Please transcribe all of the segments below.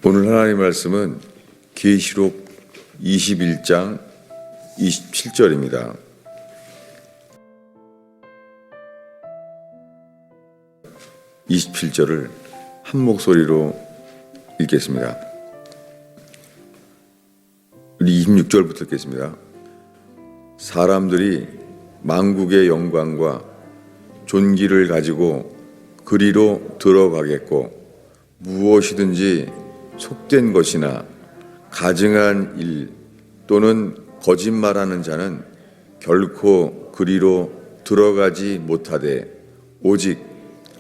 오늘 하나님 말씀은 계시록 21장 27절입니다. (27절을) 한 목소리로 읽겠습니다. 우리 26절부터 읽겠습니다. 사람들이 만국의 영광과 존귀를 가지고 그리로 들어가겠고 무엇이든지 속된 것이나 가증한 일 또는 거짓말하는 자는 결코 그리로 들어가지 못하되 오직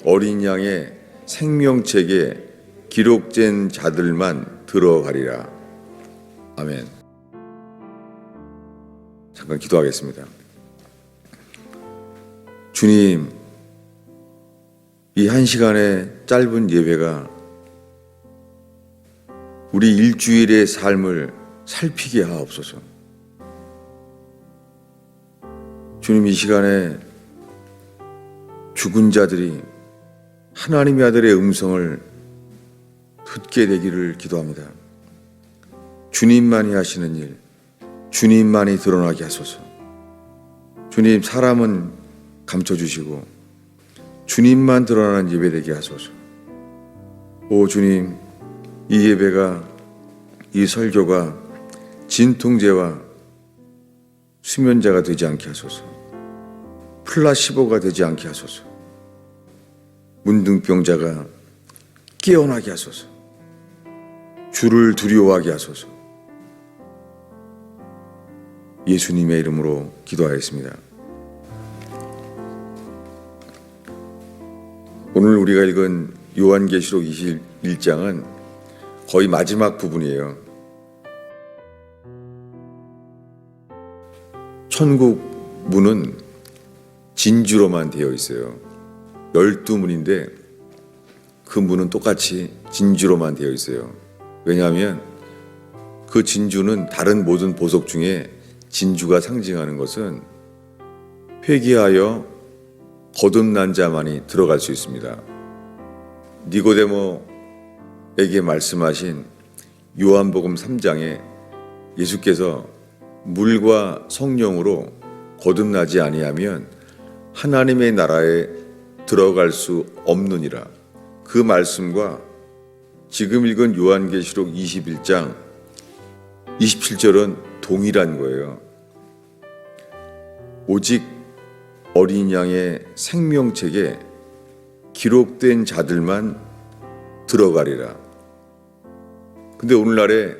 어린 양의 생명책에 기록된 자들만 들어가리라. 아멘. 잠깐 기도하겠습니다. 주님, 이 한 시간의 짧은 예배가 우리 일주일의 삶을 살피게 하옵소서. 주님, 이 시간에 죽은 자들이 하나님의 아들의 음성을 듣게 되기를 기도합니다. 주님만이 하시는 일, 주님만이 드러나게 하소서. 주님, 사람은 감춰주시고 주님만 드러나는 예배 되게 하소서. 오 주님, 이 예배가, 이 설교가 진통제와 수면제가 되지 않게 하소서. 플라시보가 되지 않게 하소서. 문둥병자가 깨어나게 하소서. 주를 두려워하게 하소서. 예수님의 이름으로 기도하였습니다. 오늘 우리가 읽은 요한계시록 21장은 거의 마지막 부분이에요. 천국 문은 진주로만 되어 있어요. 12문인데 그 문은 똑같이 진주로만 되어 있어요. 왜냐하면 그 진주는 다른 모든 보석 중에 진주가 상징하는 것은 회개하여 거듭난 자만이 들어갈 수 있습니다. 니고데모에게 말씀하신 요한복음 3장에 예수께서 물과 성령으로 거듭나지 아니하면 하나님의 나라에 들어갈 수 없느니라. 그 말씀과 지금 읽은 요한계시록 21장 27절은 동일한 거예요. 오직 어린 양의 생명책에 기록된 자들만 들어가리라. 근데 오늘날에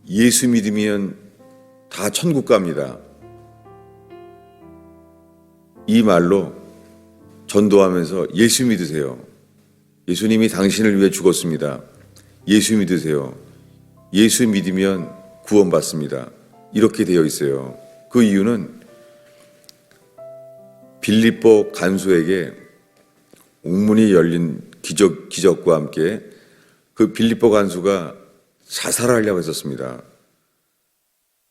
예수 믿으면 다 천국 갑니다. 이 말로 전도하면서 예수 믿으세요. 예수님이 당신을 위해 죽었습니다. 예수 믿으세요. 예수 믿으면 구원받습니다. 이렇게 되어 있어요. 그 이유는 빌립보 간수에게 옥문이 열린 기적과 함께 그 빌립보 간수가 자살하려고 했었습니다.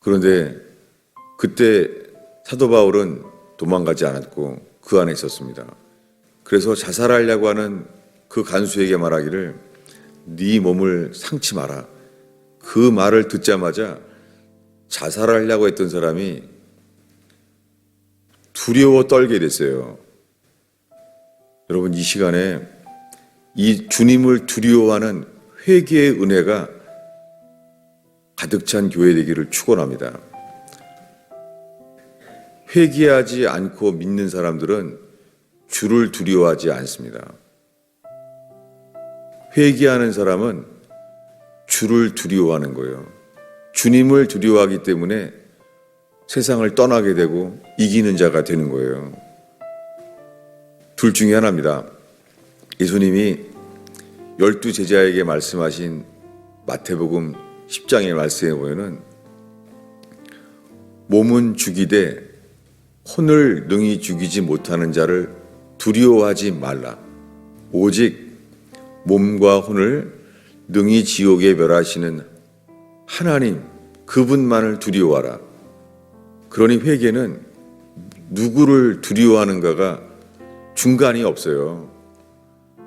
그런데 그때 사도 바울은 도망가지 않았고 그 안에 있었습니다. 그래서 자살하려고 하는 그 간수에게 말하기를 네 몸을 상치 마라. 그 말을 듣자마자 자살하려고 했던 사람이 두려워 떨게 됐어요. 여러분, 이 시간에 이 주님을 두려워하는 회개의 은혜가 가득 찬 교회 되기를 축원합니다. 회개하지 않고 믿는 사람들은 주를 두려워하지 않습니다. 회개하는 사람은 주를 두려워하는 거예요. 주님을 두려워하기 때문에 세상을 떠나게 되고 이기는 자가 되는 거예요. 둘 중에 하나입니다. 예수님이 12제자에게 말씀하신 마태복음 10장의 말씀에 보면은 몸은 죽이되 혼을 능히 죽이지 못하는 자를 두려워하지 말라. 오직 몸과 혼을 능히 지옥에 멸하시는 하나님, 그분만을 두려워하라. 그러니 회개는 누구를 두려워하는가가 중간이 없어요.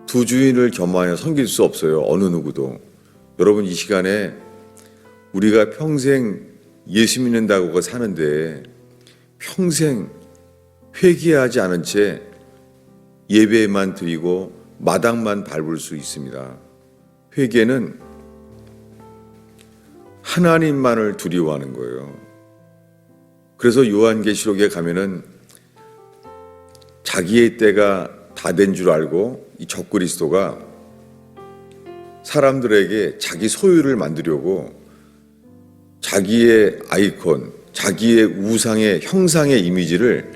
두 주인을 겸하여 섬길 수 없어요. 어느 누구도. 여러분, 이 시간에 우리가 평생 예수 믿는다고 사는데 평생 회개하지 않은 채 예배만 드리고 마당만 밟을 수 있습니다. 회개는 하나님만을 두려워하는 거예요. 그래서 요한계시록에 가면은 자기의 때가 다 된 줄 알고 이 적그리스도가 사람들에게 자기 소유를 만들려고 자기의 아이콘, 자기의 우상의 형상의 이미지를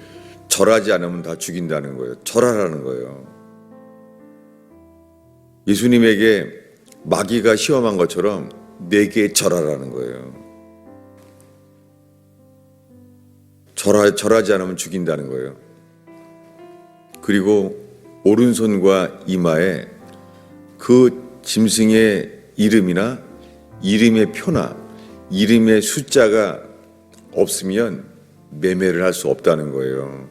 절하지 않으면 다 죽인다는 거예요. 절하라는 거예요. 예수님에게 마귀가 시험한 것처럼 내게 절하라는 거예요. 절하지 않으면 죽인다는 거예요. 그리고 오른손과 이마에 그 짐승의 이름이나 이름의 표나 이름의 숫자가 없으면 매매를 할 수 없다는 거예요.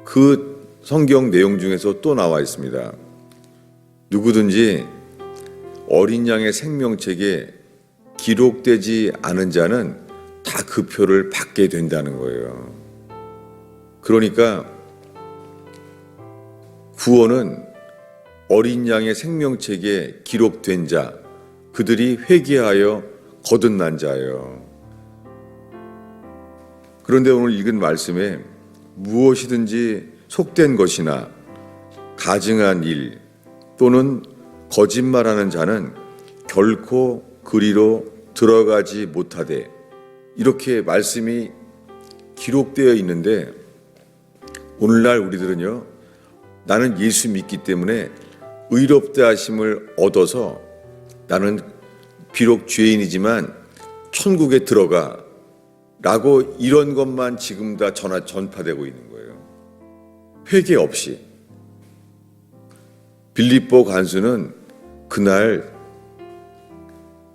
그 성경 내용 중에서 또 나와 있습니다. 누구든지 어린 양의 생명책에 기록되지 않은 자는 다 그 표를 받게 된다는 거예요. 그러니까 구원은 어린 양의 생명책에 기록된 자, 그들이 회개하여 거듭난 자예요. 그런데 오늘 읽은 말씀에 무엇이든지 속된 것이나 가증한 일 또는 거짓말하는 자는 결코 그리로 들어가지 못하되, 이렇게 말씀이 기록되어 있는데 오늘날 우리들은요, 나는 예수 믿기 때문에 의롭다 하심을 얻어서 나는 비록 죄인이지만 천국에 들어가 라고 이런 것만 지금 다 전파되고 있는 거예요. 회개 없이. 빌립보 간수는 그날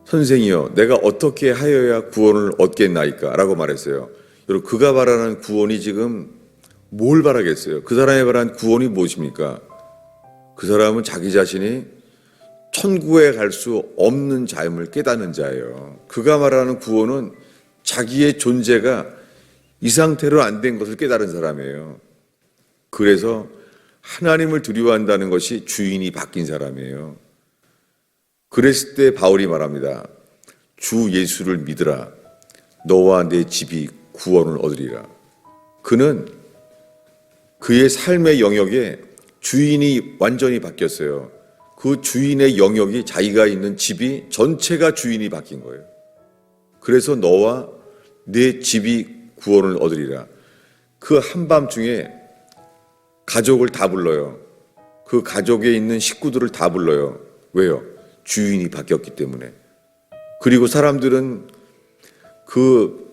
선생이여 내가 어떻게 하여야 구원을 얻겠나이까 라고 말했어요. 여러분, 그가 바라는 구원이 지금 뭘 바라겠어요? 그 사람이 바라는 구원이 무엇입니까? 그 사람은 자기 자신이 천국에 갈 수 없는 자임을 깨닫는 자예요. 그가 말하는 구원은 자기의 존재가 이 상태로 안 된 것을 깨달은 사람이에요. 그래서 하나님을 두려워한다는 것이 주인이 바뀐 사람이에요. 그랬을 때 바울이 말합니다. 주 예수를 믿으라. 너와 내 집이 구원을 얻으리라. 그는 그의 삶의 영역에 주인이 완전히 바뀌었어요. 그 주인의 영역이 자기가 있는 집이 전체가 주인이 바뀐 거예요. 그래서 너와 내 집이 구원을 얻으리라. 그 한밤중에 가족을 다 불러요. 그 가족에 있는 식구들을 다 불러요. 왜요? 주인이 바뀌었기 때문에. 그리고 사람들은 그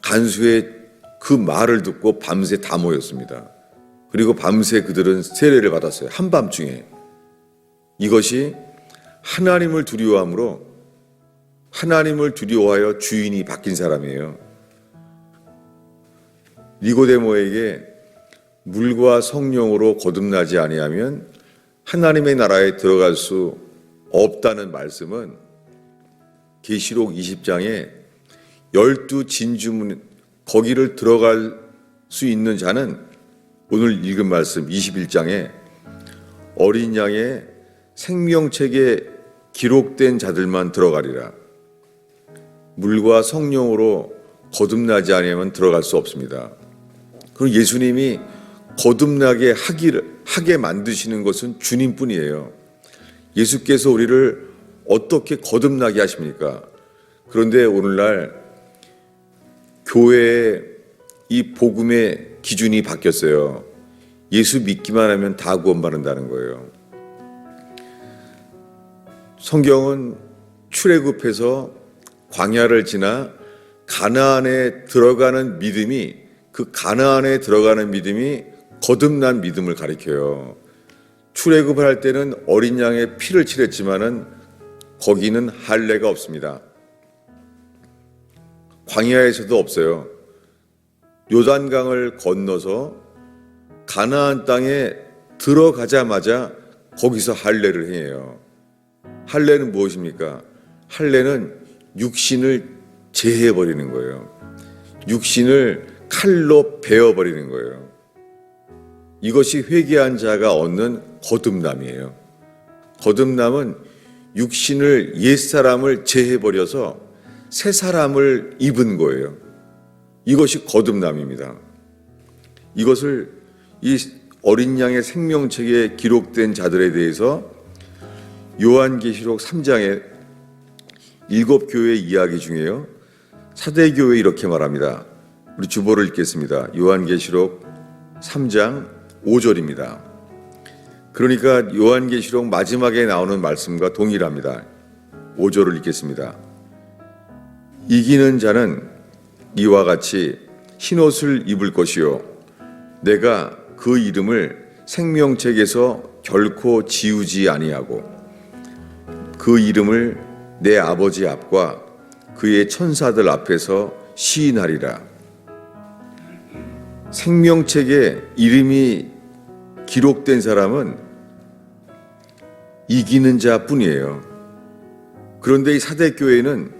간수의 그 말을 듣고 밤새 다 모였습니다. 그리고 밤새 그들은 세례를 받았어요. 한밤중에. 이것이 하나님을 두려워함으로 하나님을 두려워하여 주인이 바뀐 사람이에요. 니고데모에게 물과 성령으로 거듭나지 아니하면 하나님의 나라에 들어갈 수 없다는 말씀은 계시록 20장에 12 진주문 거기를 들어갈 수 있는 자는 오늘 읽은 말씀 21장에 어린 양의 생명책에 기록된 자들만 들어가리라. 물과 성령으로 거듭나지 않으면 들어갈 수 없습니다. 그럼 예수님이 거듭나게 하게 만드시는 것은 주님뿐이에요. 예수께서 우리를 어떻게 거듭나게 하십니까? 그런데 오늘날 교회의 이 복음의 기준이 바뀌었어요. 예수 믿기만 하면 다 구원받는다는 거예요. 성경은 출애굽해서 광야를 지나 가나안에 들어가는 믿음이, 그 가나안에 들어가는 믿음이 거듭난 믿음을 가리켜요. 출애굽을 할 때는 어린 양의 피를 칠했지만은 거기는 할례가 없습니다. 광야에서도 없어요. 요단강을 건너서 가나안 땅에 들어가자마자 거기서 할례를 해요. 할례는 무엇입니까? 할례는 육신을 제해버리는 거예요. 육신을 칼로 베어버리는 거예요. 이것이 회개한 자가 얻는 거듭남이에요. 거듭남은 육신을 옛사람을 제해버려서 새 사람을 입은 거예요. 이것이 거듭남입니다. 이것을 이 어린 양의 생명책에 기록된 자들에 대해서 요한계시록 3장의 7교회 이야기 중에요. 사대교회 이렇게 말합니다. 우리 주보를 읽겠습니다. 요한계시록 3장 5절입니다. 그러니까 요한계시록 마지막에 나오는 말씀과 동일합니다. 5절을 읽겠습니다. 이기는 자는 이와 같이 흰옷을 입을 것이요 내가 그 이름을 생명책에서 결코 지우지 아니하고 그 이름을 내 아버지 앞과 그의 천사들 앞에서 시인하리라. 생명책에 이름이 기록된 사람은 이기는 자뿐이에요. 그런데 이 사대교회는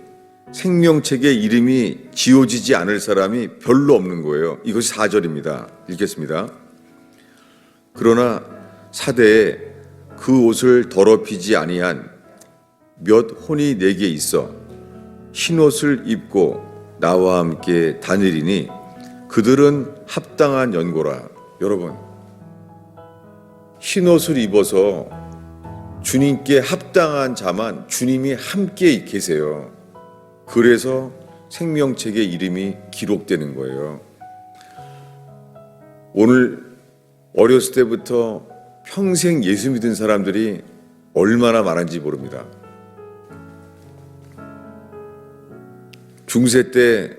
생명책에 이름이 지워지지 않을 사람이 별로 없는 거예요. 이것이 4절입니다. 읽겠습니다. 그러나 사대에 그 옷을 더럽히지 아니한 몇 혼이 내게 있어 흰옷을 입고 나와 함께 다니리니 그들은 합당한 연고라. 여러분, 흰옷을 입어서 주님께 합당한 자만 주님이 함께 계세요. 그래서 생명책에 이름이 기록되는 거예요. 오늘 어렸을 때부터 평생 예수 믿은 사람들이 얼마나 많은지 모릅니다. 중세 때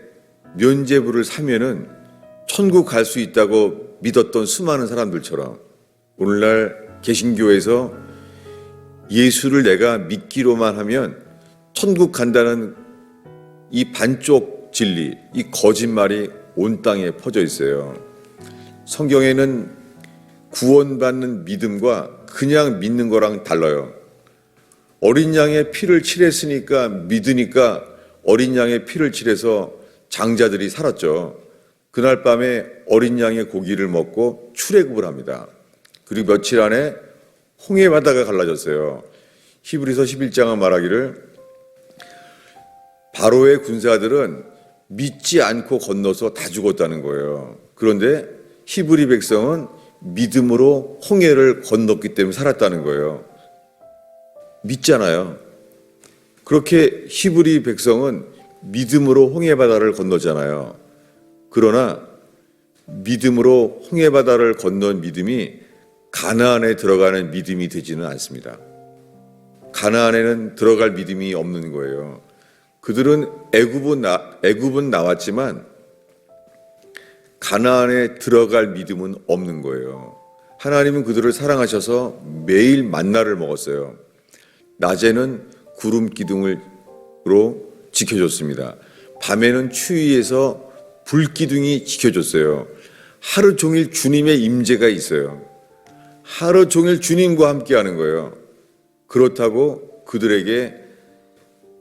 면죄부를 사면은 천국 갈 수 있다고 믿었던 수많은 사람들처럼 오늘날 개신교에서 예수를 내가 믿기로만 하면 천국 간다는 이 반쪽 진리, 이 거짓말이 온 땅에 퍼져 있어요. 성경에는 구원받는 믿음과 그냥 믿는 거랑 달라요. 어린 양의 피를 칠했으니까 믿으니까 어린 양의 피를 칠해서 장자들이 살았죠. 그날 밤에 어린 양의 고기를 먹고 출애굽을 합니다. 그리고 며칠 안에 홍해 바다가 갈라졌어요. 히브리서 11장은 말하기를 바로의 군사들은 믿지 않고 건너서 다 죽었다는 거예요. 그런데 히브리 백성은 믿음으로 홍해를 건넜기 때문에 살았다는 거예요. 믿잖아요. 그렇게 히브리 백성은 믿음으로 홍해 바다를 건너잖아요. 그러나 믿음으로 홍해 바다를 건넌 믿음이 가나안에 들어가는 믿음이 되지는 않습니다. 가나안에는 들어갈 믿음이 없는 거예요. 그들은 애굽은 나왔지만 가나안에 들어갈 믿음은 없는 거예요. 하나님은 그들을 사랑하셔서 매일 만나를 먹었어요. 낮에는 구름 기둥으로 지켜줬습니다. 밤에는 추위에서 불 기둥이 지켜줬어요. 하루 종일 주님의 임재가 있어요. 하루 종일 주님과 함께 하는 거예요. 그렇다고 그들에게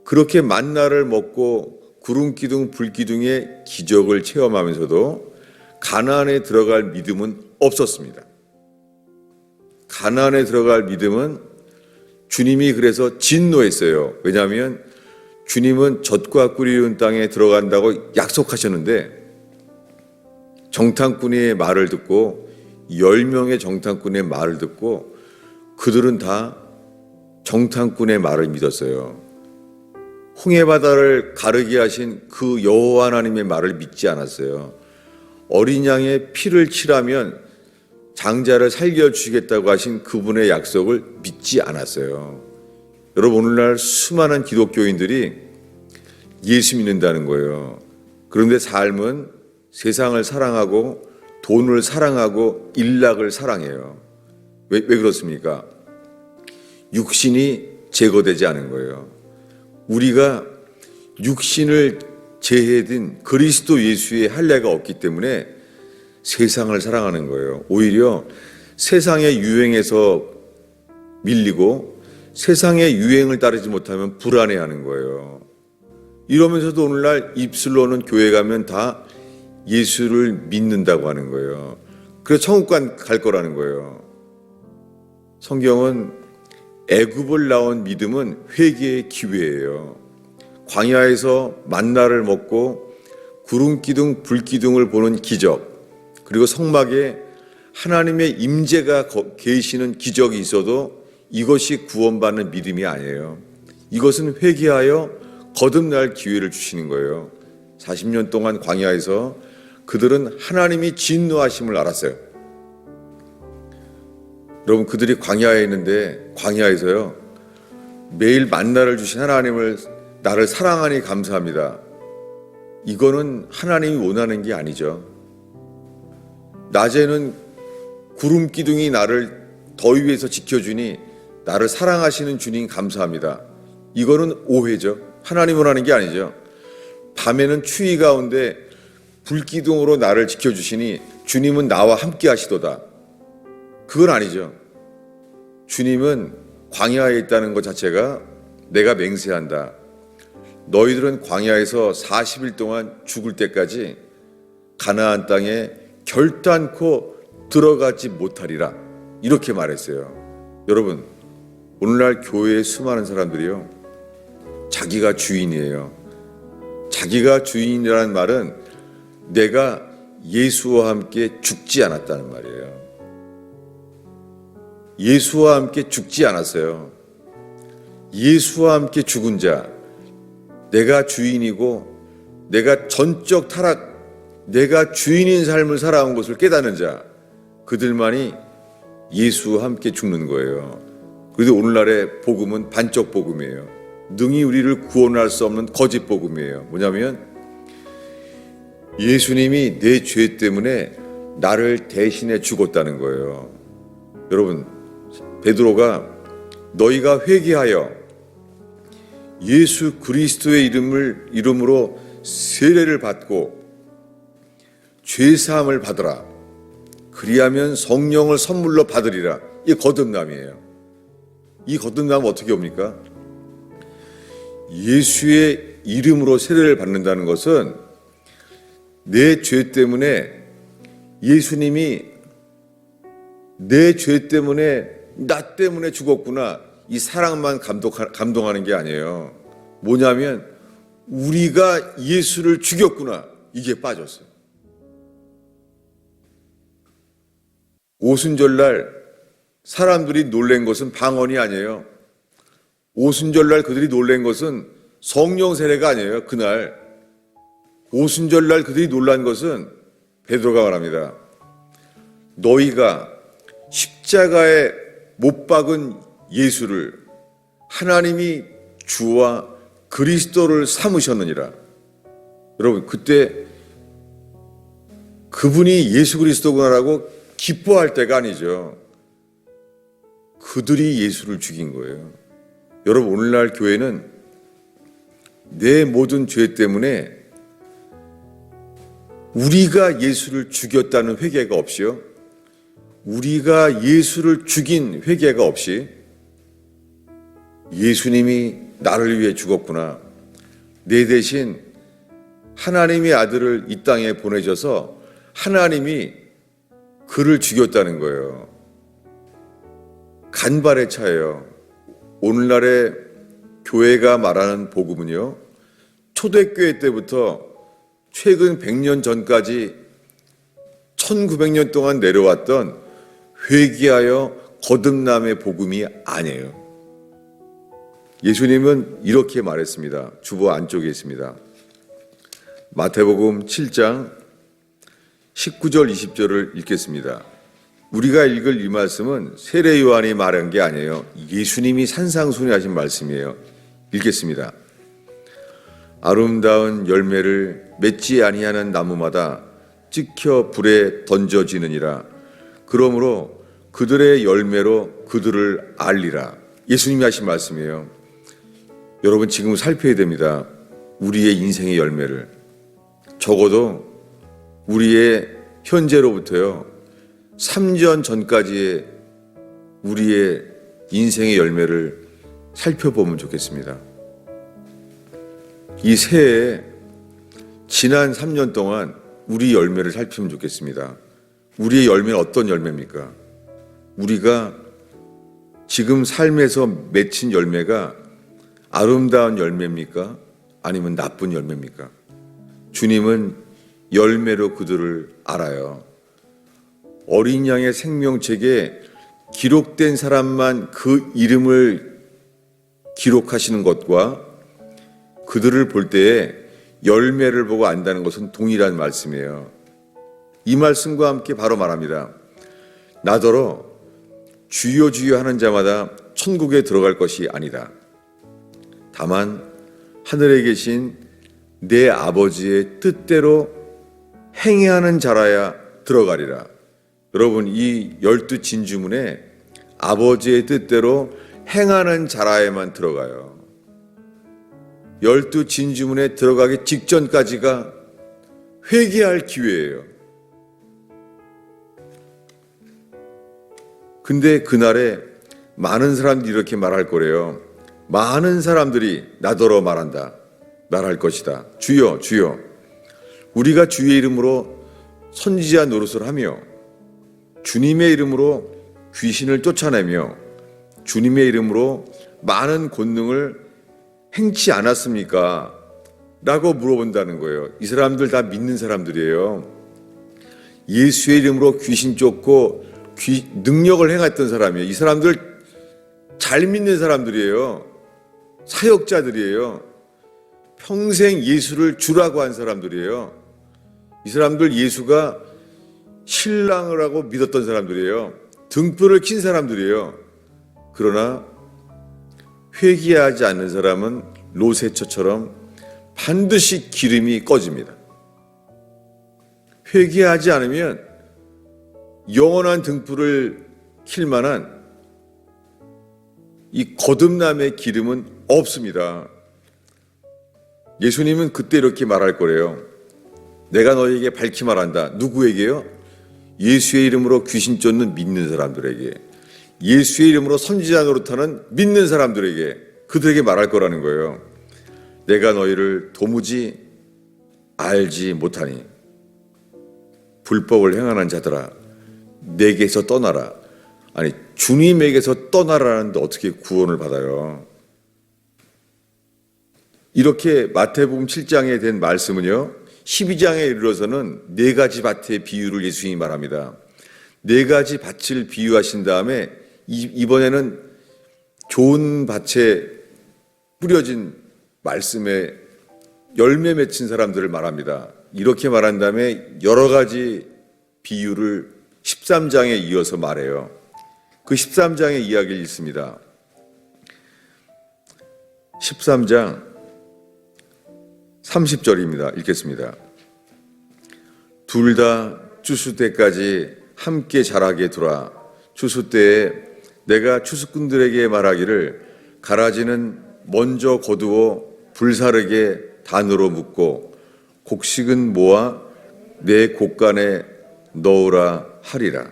그렇게 만나를 먹고 구름 기둥, 불 기둥의 기적을 체험하면서도 가나안에 들어갈 믿음은 없었습니다. 가나안에 들어갈 믿음은 주님이 그래서 진노했어요. 왜냐하면 주님은 젖과 꿀이 흐르는 땅에 들어간다고 약속하셨는데 정탐꾼의 말을 듣고 10명의 정탐꾼의 말을 듣고 그들은 다 정탐꾼의 말을 믿었어요. 홍해바다를 가르게 하신 그 여호와 하나님의 말을 믿지 않았어요. 어린 양의 피를 칠하면 장자를 살려주시겠다고 하신 그분의 약속을 믿지 않았어요. 여러분, 오늘날 수많은 기독교인들이 예수 믿는다는 거예요. 그런데 삶은 세상을 사랑하고 돈을 사랑하고 일락을 사랑해요. 왜 그렇습니까? 육신이 제거되지 않은 거예요. 우리가 육신을 제해든 그리스도 예수의 할례가 없기 때문에 세상을 사랑하는 거예요. 오히려 세상의 유행에서 밀리고 세상의 유행을 따르지 못하면 불안해하는 거예요. 이러면서도 오늘날 입술로는 교회 가면 다 예수를 믿는다고 하는 거예요. 그래서 천국 갈 거라는 거예요. 성경은 애굽을 나온 믿음은 회개의 기회예요. 광야에서 만나를 먹고 구름 기둥, 불 기둥을 보는 기적, 그리고 성막에 하나님의 임재가 계시는 기적이 있어도 이것이 구원받는 믿음이 아니에요. 이것은 회개하여 거듭날 기회를 주시는 거예요. 40년 동안 광야에서 그들은 하나님이 진노하심을 알았어요. 여러분, 그들이 광야에 있는데 광야에서요, 매일 만나를 주신 하나님을, 나를 사랑하니 감사합니다. 이거는 하나님이 원하는 게 아니죠. 낮에는 구름 기둥이 나를 더위 위에서 지켜주니 나를 사랑하시는 주님 감사합니다. 이거는 오해죠. 하나님 원하는 게 아니죠. 밤에는 추위 가운데 불기둥으로 나를 지켜주시니 주님은 나와 함께 하시도다. 그건 아니죠. 주님은 광야에 있다는 것 자체가 내가 맹세한다. 너희들은 광야에서 40일 동안 죽을 때까지 가나안 땅에 결단코 들어가지 못하리라. 이렇게 말했어요. 여러분, 오늘날 교회에 수많은 사람들이요, 자기가 주인이에요. 자기가 주인이라는 말은 내가 예수와 함께 죽지 않았다는 말이에요. 예수와 함께 죽지 않았어요. 예수와 함께 죽은 자, 내가 주인이고 내가 전적 타락, 내가 주인인 삶을 살아온 것을 깨닫는 자, 그들만이 예수와 함께 죽는 거예요. 그래도 오늘날의 복음은 반쪽 복음이에요. 능히 우리를 구원할 수 없는 거짓 복음이에요. 뭐냐면 예수님이 내 죄 때문에 나를 대신해 죽었다는 거예요. 여러분, 베드로가 너희가 회개하여 예수 그리스도의 이름으로 세례를 받고 죄 사함을 받으라. 그리하면 성령을 선물로 받으리라. 이게 거듭남이에요. 이 거듭남은 어떻게 옵니까? 예수의 이름으로 세례를 받는다는 것은 내 죄 때문에 예수님이 내 죄 때문에 나 때문에 죽었구나, 이 사랑만 감동하는 게 아니에요. 뭐냐면 우리가 예수를 죽였구나, 이게 빠졌어요. 오순절날 사람들이 놀란 것은 방언이 아니에요. 오순절날 그들이 놀란 것은 성령 세례가 아니에요. 그날 오순절날 그들이 놀란 것은 베드로가 말합니다. 너희가 십자가에 못 박은 예수를 하나님이 주와 그리스도를 삼으셨느니라. 여러분, 그때 그분이 예수 그리스도구나라고 기뻐할 때가 아니죠. 그들이 예수를 죽인 거예요. 여러분, 오늘날 교회는 내 모든 죄 때문에 우리가 예수를 죽였다는 회개가 없이요, 우리가 예수를 죽인 회개가 없이 예수님이 나를 위해 죽었구나, 내 대신 하나님의 아들을 이 땅에 보내셔서 하나님이 그를 죽였다는 거예요. 간발의 차이예요. 오늘날의 교회가 말하는 복음은요, 초대교회 때부터 최근 100년 전까지 1900년 동안 내려왔던 회개하여 거듭남의 복음이 아니에요. 예수님은 이렇게 말했습니다. 주보 안쪽에 있습니다. 마태복음 7장 19절 20절을 읽겠습니다. 우리가 읽을 이 말씀은 세례 요한이 말한 게 아니에요. 예수님이 산상순회하신 말씀이에요. 읽겠습니다. 아름다운 열매를 맺지 아니하는 나무마다 찍혀 불에 던져지느니라. 그러므로 그들의 열매로 그들을 알리라. 예수님이 하신 말씀이에요. 여러분, 지금 살펴야 됩니다. 우리의 인생의 열매를. 적어도 우리의 현재로부터요, 3년 전까지의 우리의 인생의 열매를 살펴보면 좋겠습니다. 이 새해 지난 3년 동안 우리 열매를 살피면 좋겠습니다. 우리의 열매는 어떤 열매입니까? 우리가 지금 삶에서 맺힌 열매가 아름다운 열매입니까? 아니면 나쁜 열매입니까? 주님은 열매로 그들을 알아요. 어린 양의 생명책에 기록된 사람만 그 이름을 기록하시는 것과 그들을 볼 때에 열매를 보고 안다는 것은 동일한 말씀이에요. 이 말씀과 함께 바로 말합니다. 나더러 주여 주여 하는 자마다 천국에 들어갈 것이 아니다. 다만 하늘에 계신 내 아버지의 뜻대로 행하는 자라야 들어가리라. 여러분, 이 12진주문에 아버지의 뜻대로 행하는 자라에만 들어가요. 12진주문에 들어가기 직전까지가 회개할 기회예요. 근데 그날에 많은 사람들이 이렇게 말할 거래요. 많은 사람들이 나더러 말한다. 말할 것이다. 주여 주여, 우리가 주의 이름으로 선지자 노릇을 하며 주님의 이름으로 귀신을 쫓아내며 주님의 이름으로 많은 권능을 행치 않았습니까? 라고 물어본다는 거예요. 이 사람들 다 믿는 사람들이에요. 예수의 이름으로 귀신 쫓고 능력을 행했던 사람이에요. 이 사람들 잘 믿는 사람들이에요. 사역자들이에요. 평생 예수를 주라고 한 사람들이에요. 이 사람들 예수가 신랑을 하고 믿었던 사람들이에요. 등불을 킨 사람들이에요. 그러나 회개하지 않는 사람은 로세처럼 반드시 기름이 꺼집니다. 회개하지 않으면 영원한 등불을 킬 만한 이 거듭남의 기름은 없습니다. 예수님은 그때 이렇게 말할 거래요. 내가 너에게 밝히 말한다. 누구에게요? 예수의 이름으로 귀신 쫓는 믿는 사람들에게, 예수의 이름으로 선지자 노릇하는 믿는 사람들에게, 그들에게 말할 거라는 거예요. 내가 너희를 도무지 알지 못하니 불법을 행하는 자들아, 내게서 떠나라. 아니, 주님에게서 떠나라는데 어떻게 구원을 받아요? 이렇게 마태복음 7장에 된 말씀은요, 12장에 이르러서는 4가지 밭의 비유를 예수님이 말합니다. 4가지 밭을 비유하신 다음에 이번에는 좋은 밭에 뿌려진 말씀에 열매 맺힌 사람들을 말합니다. 이렇게 말한 다음에 여러 가지 비유를 13장에 이어서 말해요. 그 13장의 이야기를 읽습니다. 13장 30절입니다. 읽겠습니다. 둘 다 추수 때까지 함께 자라게 두라. 추수 때에 내가 추수꾼들에게 말하기를 가라지는 먼저 거두어 불사르게 단으로 묶고 곡식은 모아 내 곡간에 넣으라 하리라.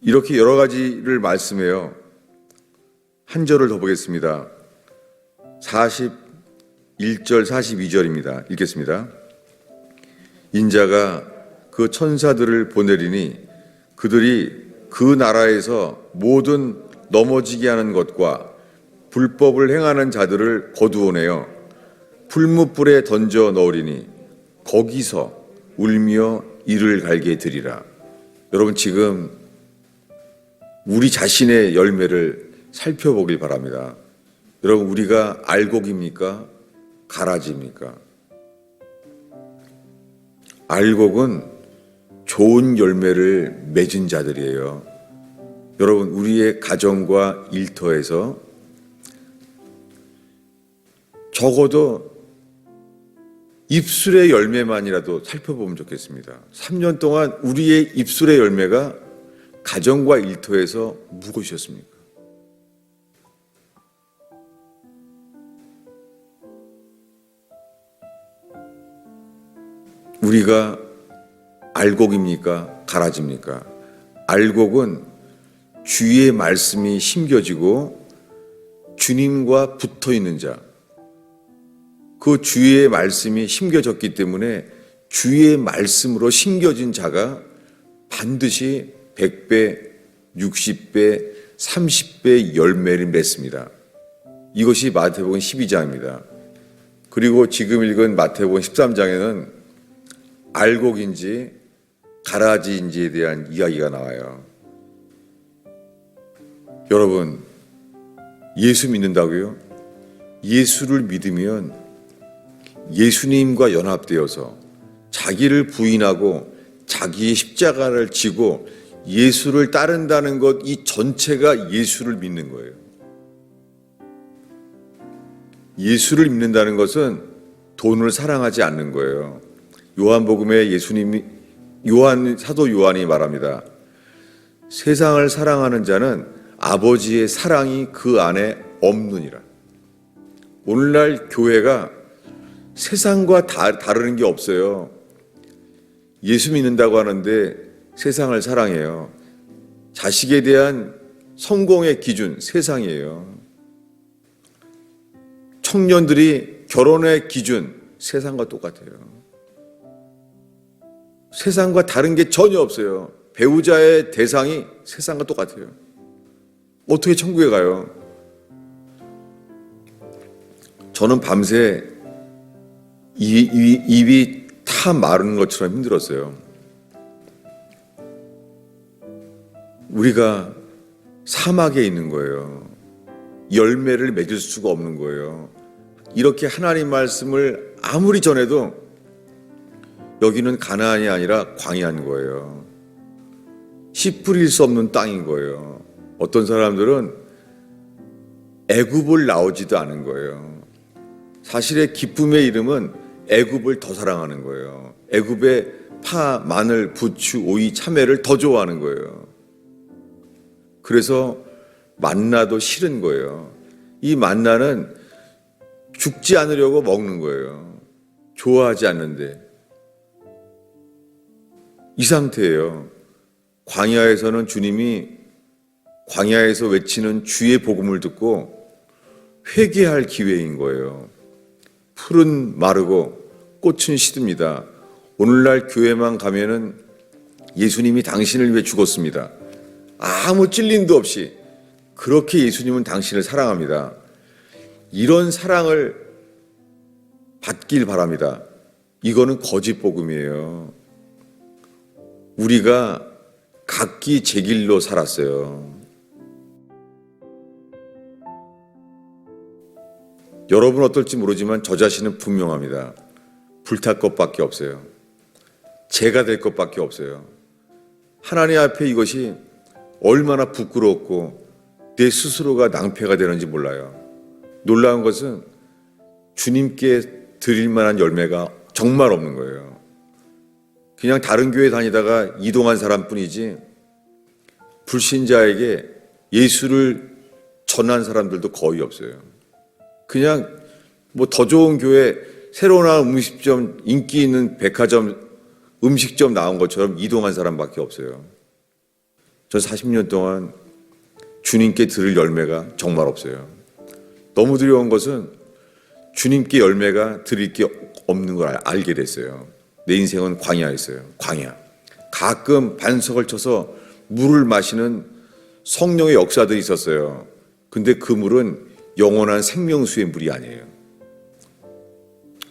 이렇게 여러 가지를 말씀해요. 한 절을 더 보겠습니다. 41절 42절입니다. 읽겠습니다. 인자가 그 천사들을 보내리니 그들이 그 나라에서 모든 넘어지게 하는 것과 불법을 행하는 자들을 거두어내어 풀무불에 던져 넣으리니 거기서 울며 이를 갈게 되리라. 여러분, 지금 우리 자신의 열매를 살펴보길 바랍니다. 여러분, 우리가 알곡입니까? 가라지입니까? 알곡은 좋은 열매를 맺은 자들이에요. 여러분, 우리의 가정과 일터에서 적어도 입술의 열매만이라도 살펴보면 좋겠습니다. 3년 동안 우리의 입술의 열매가 가정과 일터에서 무엇이었습니까? 우리가 알곡입니까? 가라지입니까? 알곡은 주의 말씀이 심겨지고 주님과 붙어 있는 자, 그 주의 말씀이 심겨졌기 때문에 주의 말씀으로 심겨진 자가 반드시 100배, 60배, 30배 열매를 맺습니다. 이것이 마태복음 12장입니다. 그리고 지금 읽은 마태복음 13장에는 알곡인지 가라지인지에 대한 이야기가 나와요. 여러분, 예수 믿는다고요? 예수를 믿으면 예수님과 연합되어서 자기를 부인하고 자기의 십자가를 지고 예수를 따른다는 것, 이 전체가 예수를 믿는 거예요. 예수를 믿는다는 것은 돈을 사랑하지 않는 거예요. 요한복음에 사도 요한이 말합니다. 세상을 사랑하는 자는 아버지의 사랑이 그 안에 없느니라. 오늘날 교회가 세상과 다르는 게 없어요. 예수 믿는다고 하는데 세상을 사랑해요. 자식에 대한 성공의 기준, 세상이에요. 청년들이 결혼의 기준, 세상과 똑같아요. 세상과 다른 게 전혀 없어요. 배우자의 대상이 세상과 똑같아요. 어떻게 천국에 가요? 저는 밤새 입이 다 마르는 것처럼 힘들었어요. 우리가 사막에 있는 거예요. 열매를 맺을 수가 없는 거예요. 이렇게 하나님 말씀을 아무리 전해도 여기는 가나안이 아니라 광야인 거예요. 씨 뿌릴 수 없는 땅인 거예요. 어떤 사람들은 애굽을 나오지도 않은 거예요. 사실의 기쁨의 이름은 애굽을 더 사랑하는 거예요. 애굽의 파, 마늘, 부추, 오이, 참외를 더 좋아하는 거예요. 그래서 만나도 싫은 거예요. 이 만나는 죽지 않으려고 먹는 거예요. 좋아하지 않는데. 이 상태예요. 광야에서는 주님이 광야에서 외치는 주의 복음을 듣고 회개할 기회인 거예요. 풀은 마르고 꽃은 시듭니다. 오늘날 교회만 가면은 예수님이 당신을 위해 죽었습니다. 아무 찔림도 없이 그렇게 예수님은 당신을 사랑합니다. 이런 사랑을 받길 바랍니다. 이거는 거짓 복음이에요. 우리가 각기 제 길로 살았어요. 여러분 어떨지 모르지만 저 자신은 분명합니다. 불탈 것밖에 없어요. 제가 될 것밖에 없어요. 하나님 앞에 이것이 얼마나 부끄럽고 내 스스로가 낭패가 되는지 몰라요. 놀라운 것은 주님께 드릴 만한 열매가 정말 없는 거예요. 그냥 다른 교회 다니다가 이동한 사람뿐이지 불신자에게 예수를 전한 사람들도 거의 없어요. 그냥 뭐 더 좋은 교회, 새로 나온 음식점, 인기 있는 백화점, 음식점 나온 것처럼 이동한 사람밖에 없어요. 저 40년 동안 주님께 들을 열매가 정말 없어요. 너무 두려운 것은 주님께 열매가 드릴 게 없는 걸 알게 됐어요. 내 인생은 광야였어요. 광야. 가끔 반석을 쳐서 물을 마시는 성령의 역사들이 있었어요. 근데 그 물은 영원한 생명수의 물이 아니에요.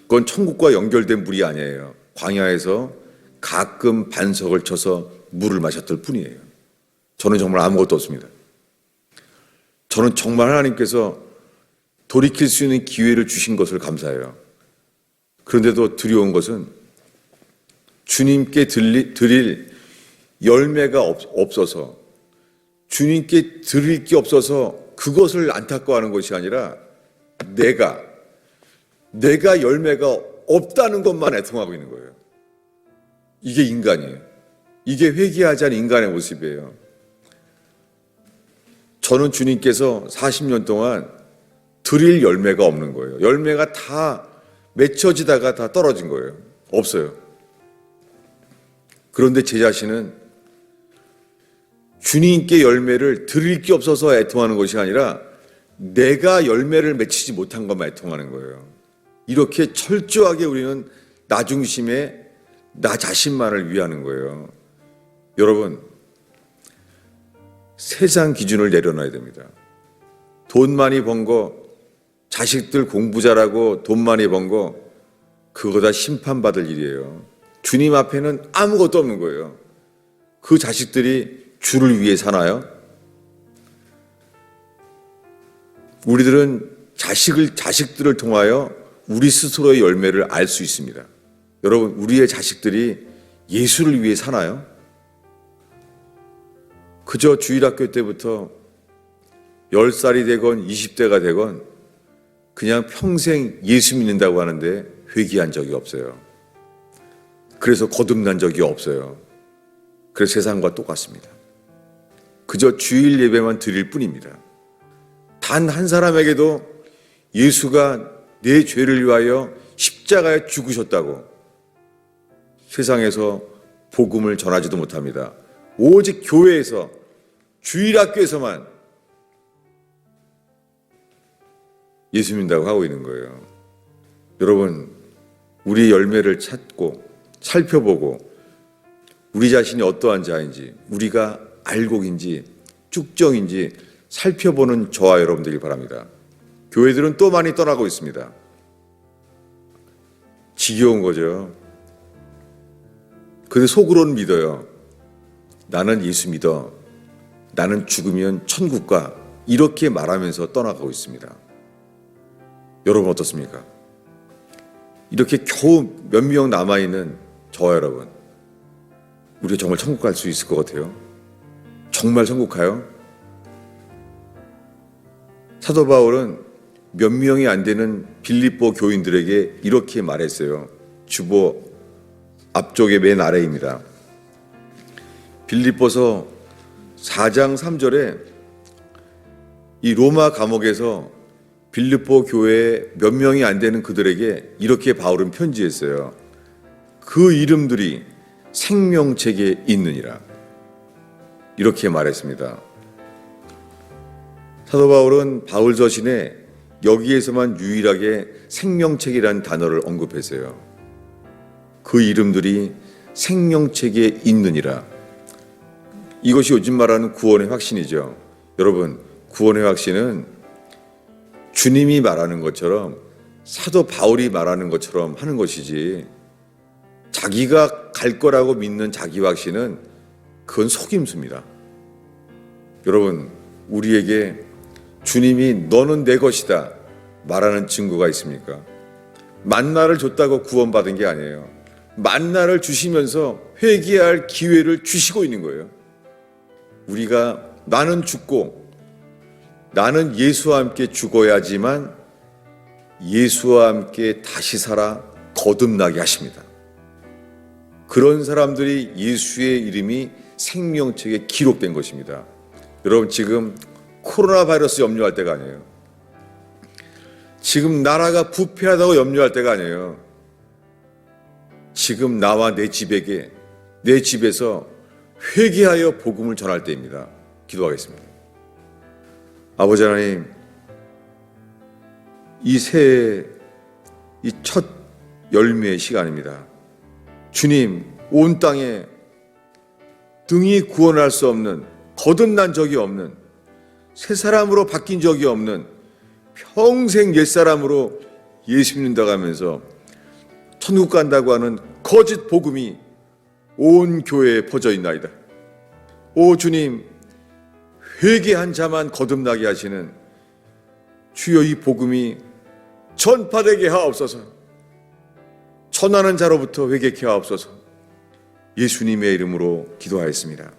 그건 천국과 연결된 물이 아니에요. 광야에서 가끔 반석을 쳐서 물을 마셨을 뿐이에요. 저는 정말 아무것도 없습니다. 저는 정말 하나님께서 돌이킬 수 있는 기회를 주신 것을 감사해요. 그런데도 두려운 것은 주님께 드릴 열매가 없어서, 주님께 드릴 게 없어서 그것을 안타까워하는 것이 아니라 내가 열매가 없다는 것만 애통하고 있는 거예요. 이게 인간이에요. 이게 회개하지 않은 인간의 모습이에요. 저는 주님께서 40년 동안 드릴 열매가 없는 거예요. 열매가 다 맺혀지다가 다 떨어진 거예요. 없어요. 그런데 제 자신은 주님께 열매를 드릴 게 없어서 애통하는 것이 아니라 내가 열매를 맺히지 못한 것만 통하는 거예요. 이렇게 철저하게 우리는 나 중심의 나 자신만을 위하는 거예요. 여러분, 세상 기준을 내려놔야 됩니다. 돈 많이 번 거, 자식들 공부 잘하고 돈 많이 번 거, 그거 다 심판받을 일이에요. 주님 앞에는 아무것도 없는 거예요. 그 자식들이 주를 위해 사나요? 우리들은 자식들을 통하여 우리 스스로의 열매를 알 수 있습니다. 여러분, 우리의 자식들이 예수를 위해 사나요? 그저 주일학교 때부터 10살이 되건 20대가 되건 그냥 평생 예수 믿는다고 하는데 회개한 적이 없어요. 그래서 거듭난 적이 없어요. 그래서 세상과 똑같습니다. 그저 주일 예배만 드릴 뿐입니다. 단 한 사람에게도 예수가 내 죄를 위하여 십자가에 죽으셨다고 세상에서 복음을 전하지도 못합니다. 오직 교회에서, 주일학교에서만 예수 믿는다고 하고 있는 거예요. 여러분, 우리 열매를 찾고 살펴보고 우리 자신이 어떠한 자인지, 우리가 알곡인지 쭉정인지 살펴보는 저와 여러분들이 바랍니다. 교회들은 또 많이 떠나고 있습니다. 지겨운 거죠. 근데 속으로는 믿어요. 나는 예수 믿어. 나는 죽으면 천국 가. 이렇게 말하면서 떠나가고 있습니다. 여러분 어떻습니까? 이렇게 겨우 몇 명 남아있는 저와 여러분, 우리가 정말 천국 갈 수 있을 것 같아요? 정말 천국 가요? 사도 바울은 몇 명이 안 되는 빌립보 교인들에게 이렇게 말했어요. 주보 앞쪽에 맨 아래입니다. 빌립보서 4장 3절에 이 로마 감옥에서 빌립보 교회에 몇 명이 안 되는 그들에게 이렇게 바울은 편지했어요. 그 이름들이 생명책에 있느니라. 이렇게 말했습니다. 사도 바울은 바울 서신에 여기에서만 유일하게 생명책이라는 단어를 언급했어요. 그 이름들이 생명책에 있느니라. 이것이 요즘 말하는 구원의 확신이죠. 여러분, 구원의 확신은 주님이 말하는 것처럼, 사도 바울이 말하는 것처럼 하는 것이지, 자기가 갈 거라고 믿는 자기 확신은 그건 속임수입니다. 여러분, 우리에게 주님이 너는 내 것이다 말하는 증거가 있습니까? 만나를 줬다고 구원받은 게 아니에요. 만나를 주시면서 회개할 기회를 주시고 있는 거예요. 우리가 나는 죽고 나는 예수와 함께 죽어야지만 예수와 함께 다시 살아 거듭나게 하십니다. 그런 사람들이 예수의 이름이 생명책에 기록된 것입니다. 여러분, 지금 코로나 바이러스 염려할 때가 아니에요. 지금 나라가 부패하다고 염려할 때가 아니에요. 지금 나와 내 집에게, 내 집에서 회개하여 복음을 전할 때입니다. 기도하겠습니다. 아버지 하나님, 이 새해 이 첫 열매의 시간입니다. 주님, 온 땅에 등이 구원할 수 없는, 거듭난 적이 없는, 새 사람으로 바뀐 적이 없는, 평생 옛사람으로 예수 믿는다고 하면서 천국 간다고 하는 거짓 복음이 온 교회에 퍼져 있나이다. 오 주님, 회개한 자만 거듭나게 하시는 주여, 이 복음이 전파되게 하옵소서. 천하는 자로부터 회개케 하옵소서. 예수님의 이름으로 기도하였습니다.